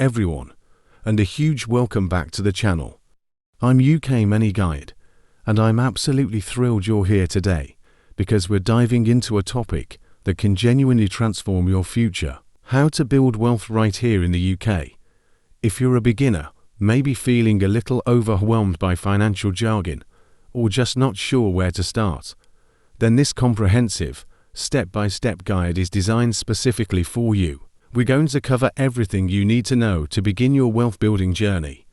everyone, and a huge welcome back to the channel. I'm UK Money Guide, and I'm absolutely thrilled you're here today because we're diving into a topic that can genuinely transform your future: how to build wealth right here in the UK. If you're a beginner, maybe feeling a little overwhelmed by financial jargon, or just not sure where to start, then this comprehensive, step-by-step guide is designed specifically for you. We're going to cover everything you need to know to begin your wealth-building journey,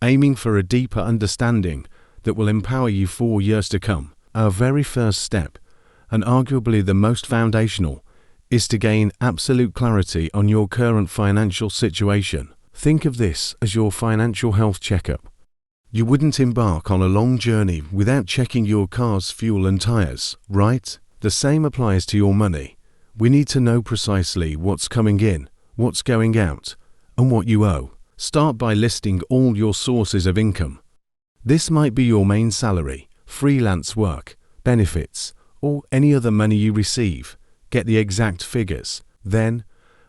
aiming for a deeper understanding that will empower you for years to come. Our very first step, and arguably the most foundational, is to gain absolute clarity on your current financial situation. Think of this as your financial health checkup. You wouldn't embark on a long journey without checking your car's fuel and tires, right? The same applies to your money. We need to know precisely what's coming in, what's going out, and what you owe. Start by listing all your sources of income. This might be your main salary, freelance work, benefits, or any other money you receive. Get the exact figures. Then,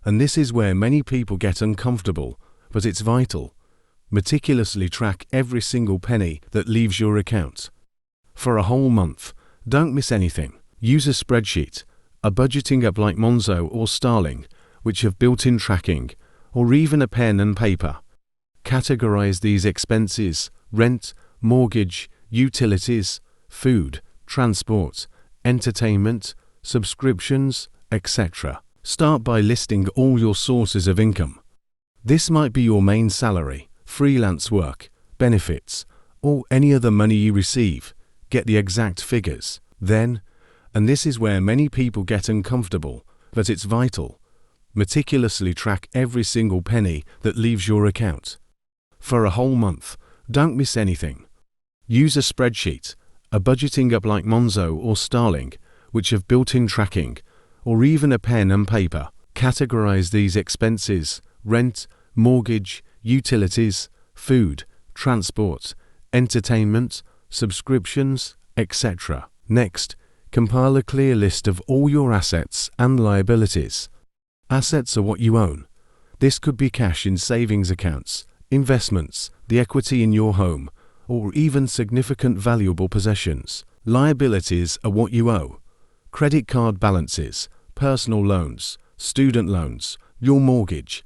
and this is where many people get uncomfortable, but it's vital, meticulously track every single penny that leaves your account. For a whole month, don't miss anything. Use a spreadsheet, a budgeting app like Monzo or Starling, which have built-in tracking, or even a pen and paper. Categorize these expenses: rent, mortgage, utilities, food, transport, entertainment, subscriptions, etc. Start by listing all your sources of income. This might be your main salary, freelance work, benefits, or any other money you receive. Get the exact figures. Then, and this is where many people get uncomfortable, but it's vital, meticulously track every single penny that leaves your account. For a whole month, don't miss anything. Use a spreadsheet, a budgeting app like Monzo or Starling, which have built-in tracking, or even a pen and paper. Categorize these expenses: rent, mortgage, utilities, food, transport, entertainment, subscriptions, etc. Next, compile a clear list of all your assets and liabilities. Assets are what you own. This could be cash in savings accounts, investments, the equity in your home, or even significant valuable possessions. Liabilities are what you owe: credit card balances, personal loans, student loans, your mortgage.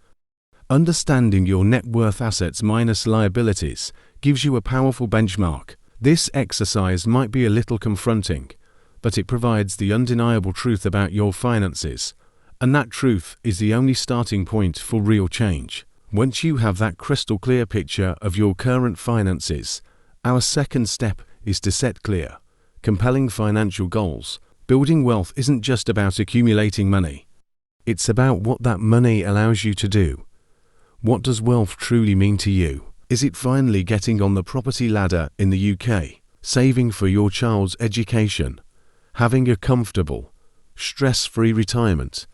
Understanding your net worth assets minus liabilities gives you a powerful benchmark. This exercise might be a little confronting, but it provides the undeniable truth about your finances, and that truth is the only starting point for real change. Once you have that crystal clear picture of your current finances, our second step is to set clear, compelling financial goals. Building wealth isn't just about accumulating money. It's about what that money allows you to do. What does wealth truly mean to you? Is it finally getting on the property ladder in the UK, saving for your child's education, having a comfortable, stress-free retirement?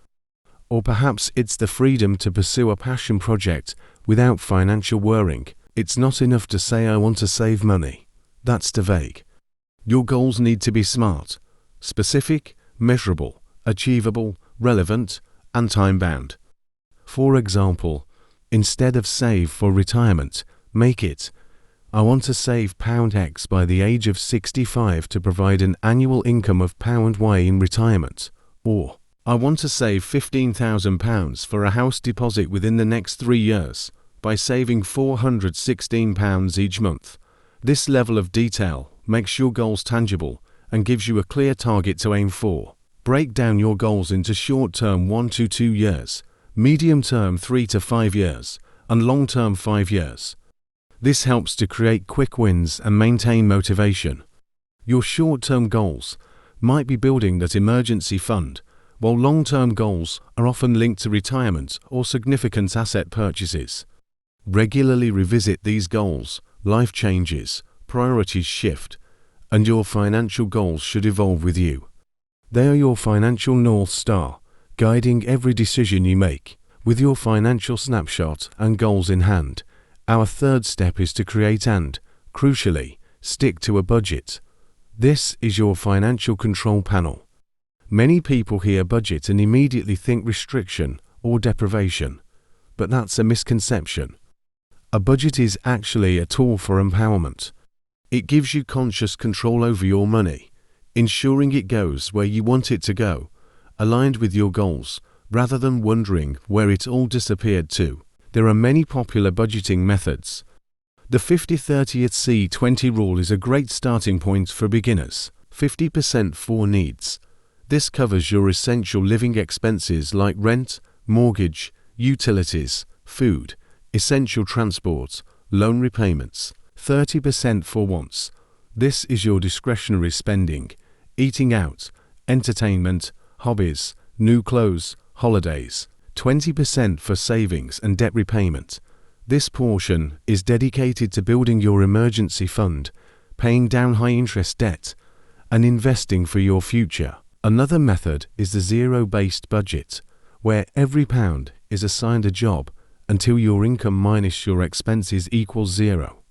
Or perhaps it's the freedom to pursue a passion project without financial worrying. It's not enough to say I want to save money. That's too vague. Your goals need to be smart, specific, measurable, achievable, relevant, and time-bound. For example, instead of save for retirement, make it, I want to save £X by the age of 65 to provide an annual income of £Y in retirement. Or, I want to save £15,000 for a house deposit within the next 3 years by saving £416 each month. This level of detail makes your goals tangible and gives you a clear target to aim for. Break down your goals into short-term 1 to 2 years, medium-term 3 to 5 years, and long-term 5 years. This helps to create quick wins and maintain motivation. Your short-term goals might be building that emergency fund, while long-term goals are often linked to retirement or significant asset purchases. Regularly revisit these goals. Life changes, priorities shift, and your financial goals should evolve with you. They are your financial North Star, guiding every decision you make. With your financial snapshot and goals in hand, our third step is to create and, crucially, stick to a budget. This is your financial control panel. Many people hear budget and immediately think restriction or deprivation. but that's a misconception. A budget is actually a tool for empowerment. It gives you conscious control over your money, ensuring it goes where you want it to go, aligned with your goals, rather than wondering where it all disappeared to. There are many popular budgeting methods. The 50-30-20 rule is a great starting point for beginners. 50% for needs. This covers your essential living expenses like rent, mortgage, utilities, food, essential transport, loan repayments. 30% for wants. This is your discretionary spending, eating out, entertainment, hobbies, new clothes, holidays. 20% for savings and debt repayment. This portion is dedicated to building your emergency fund, paying down high-interest debt, and investing for your future. Another method is the zero-based budget, where every pound is assigned a job until your income minus your expenses equals zero.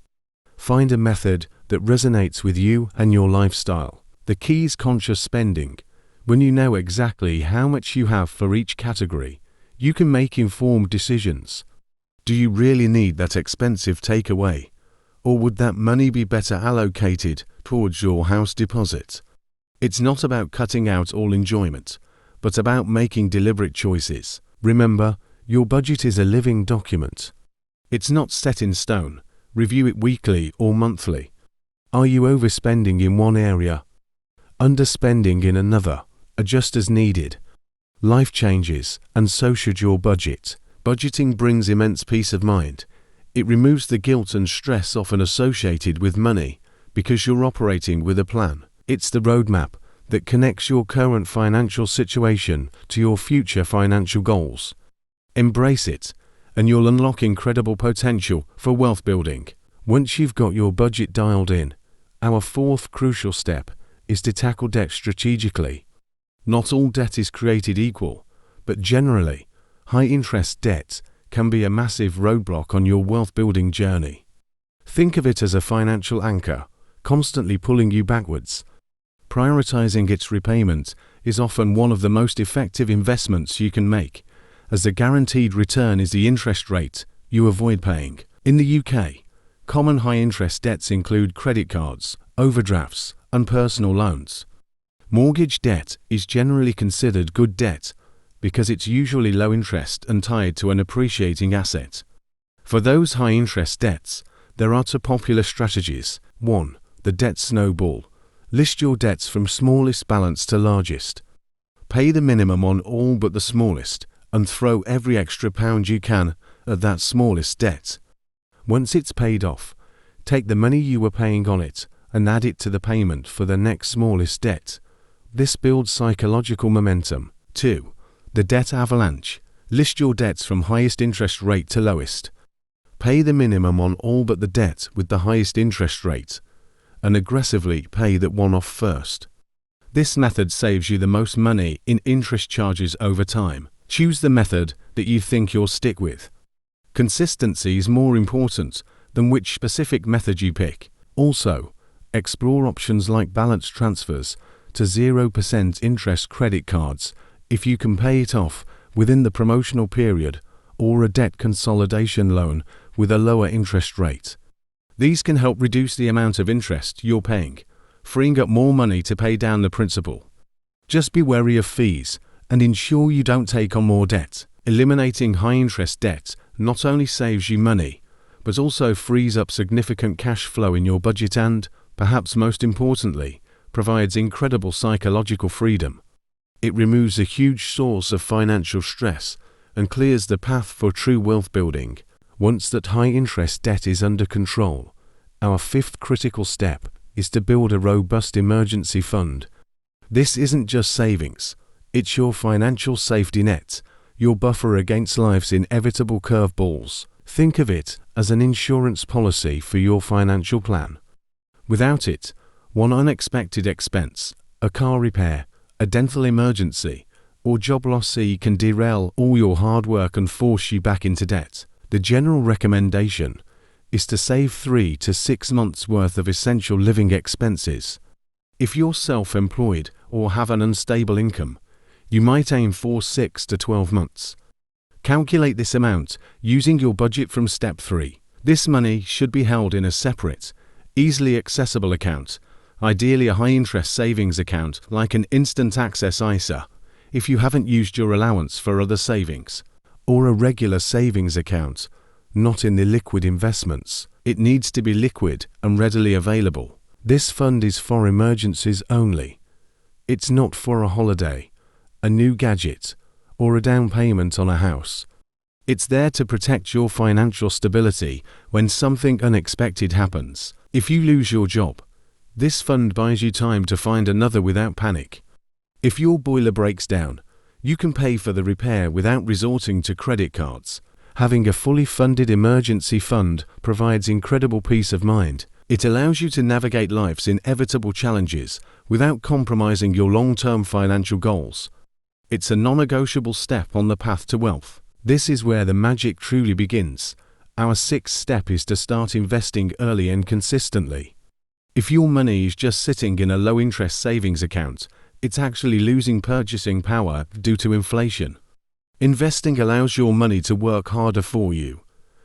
Find a method that resonates with you and your lifestyle. The key is conscious spending. When you know exactly how much you have for each category, you can make informed decisions. Do you really need that expensive takeaway? Or would that money be better allocated towards your house deposit? It's not about cutting out all enjoyment, but about making deliberate choices. Remember, your budget is a living document. It's not set in stone. Review it weekly or monthly. Are you overspending in one area? Underspending in another? Adjust as needed. Life changes, and so should your budget. Budgeting brings immense peace of mind. It removes the guilt and stress often associated with money, because you're operating with a plan. It's the roadmap that connects your current financial situation to your future financial goals. Embrace it, and you'll unlock incredible potential for wealth building. Once you've got your budget dialed in, our fourth crucial step is to tackle debt strategically. Not all debt is created equal, but generally, high-interest debt can be a massive roadblock on your wealth-building journey. Think of it as a financial anchor, constantly pulling you backwards. Prioritizing its repayment is often one of the most effective investments you can make, as the guaranteed return is the interest rate you avoid paying. In the UK, common high-interest debts include credit cards, overdrafts, and personal loans. Mortgage debt is generally considered good debt because it's usually low interest and tied to an appreciating asset. For those high-interest debts, there are two popular strategies. 1. The debt snowball. List your debts from smallest balance to largest. Pay the minimum on all but the smallest, and throw every extra pound you can at that smallest debt. Once it's paid off, take the money you were paying on it and add it to the payment for the next smallest debt. This builds psychological momentum. 2. The debt avalanche. List your debts from highest interest rate to lowest. Pay the minimum on all but the debt with the highest interest rate, and aggressively pay that one off first. This method saves you the most money in interest charges over time. Choose the method that you think you'll stick with. Consistency is more important than which specific method you pick. Also, explore options like balance transfers to 0% interest credit cards if you can pay it off within the promotional period, or a debt consolidation loan with a lower interest rate. These can help reduce the amount of interest you're paying, freeing up more money to pay down the principal. Just be wary of fees and ensure you don't take on more debt. Eliminating high-interest debt not only saves you money, but also frees up significant cash flow in your budget and, perhaps most importantly, provides incredible psychological freedom. It removes a huge source of financial stress and clears the path for true wealth building. Once that high-interest debt is under control, our fifth critical step is to build a robust emergency fund. This isn't just savings, it's your financial safety net, your buffer against life's inevitable curveballs. Think of it as an insurance policy for your financial plan. Without it, one unexpected expense, a car repair, a dental emergency, or job loss can derail all your hard work and force you back into debt. The general recommendation is to save 3 to 6 months' worth of essential living expenses. If you're self-employed or have an unstable income, you might aim for 6 to 12 months. Calculate this amount using your budget from step 3. This money should be held in a separate, easily accessible account, ideally a high-interest savings account like an instant access ISA, if you haven't used your allowance for other savings, or a regular savings account, not in the liquid investments. It needs to be liquid and readily available. This fund is for emergencies only. It's not for a holiday, a new gadget, or a down payment on a house. It's there to protect your financial stability when something unexpected happens. If you lose your job, this fund buys you time to find another without panic. If your boiler breaks down, you can pay for the repair without resorting to credit cards. Having a fully funded emergency fund provides incredible peace of mind. It allows you to navigate life's inevitable challenges without compromising your long-term financial goals. It's a non-negotiable step on the path to wealth. This is where the magic truly begins. Our 6th step is to start investing early and consistently. If your money is just sitting in a low-interest savings account, it's actually losing purchasing power due to inflation. Investing allows your money to work harder for you,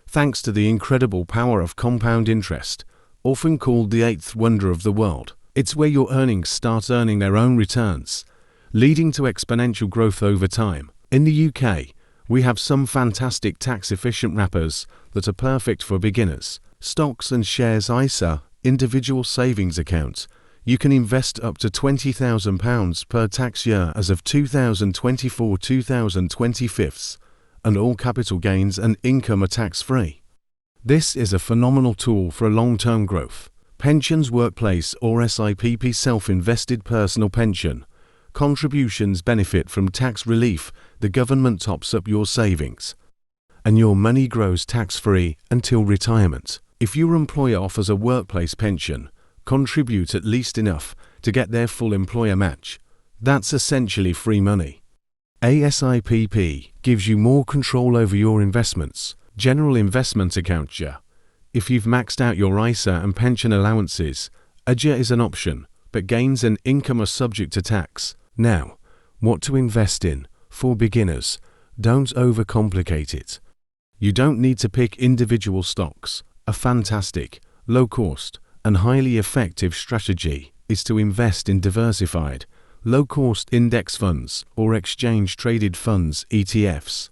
thanks to the incredible power of compound interest, often called the 8th wonder of the world. It's where your earnings start earning their own returns, leading to exponential growth over time. In the UK, we have some fantastic tax-efficient wrappers that are perfect for beginners. Stocks and shares ISA, individual savings account. You can invest up to £20,000 per tax year as of 2024-2025, and all capital gains and income are tax-free. This is a phenomenal tool for long-term growth. Pensions Workplace or SIPP Self-Invested Personal Pension. Contributions benefit from tax relief. The government tops up your savings, and your money grows tax-free until retirement. If your employer offers a workplace pension, contribute at least enough to get their full employer match. That's essentially free money. ASIPP gives you more control over your investments. General investment account JA. If you've maxed out your ISA and pension allowances, a JA is an option, but gains and income are subject to tax. Now, what to invest in? For beginners, don't overcomplicate it. You don't need to pick individual stocks. A fantastic, low-cost, and highly effective strategy is to invest in diversified, low-cost index funds or exchange-traded funds (ETFs).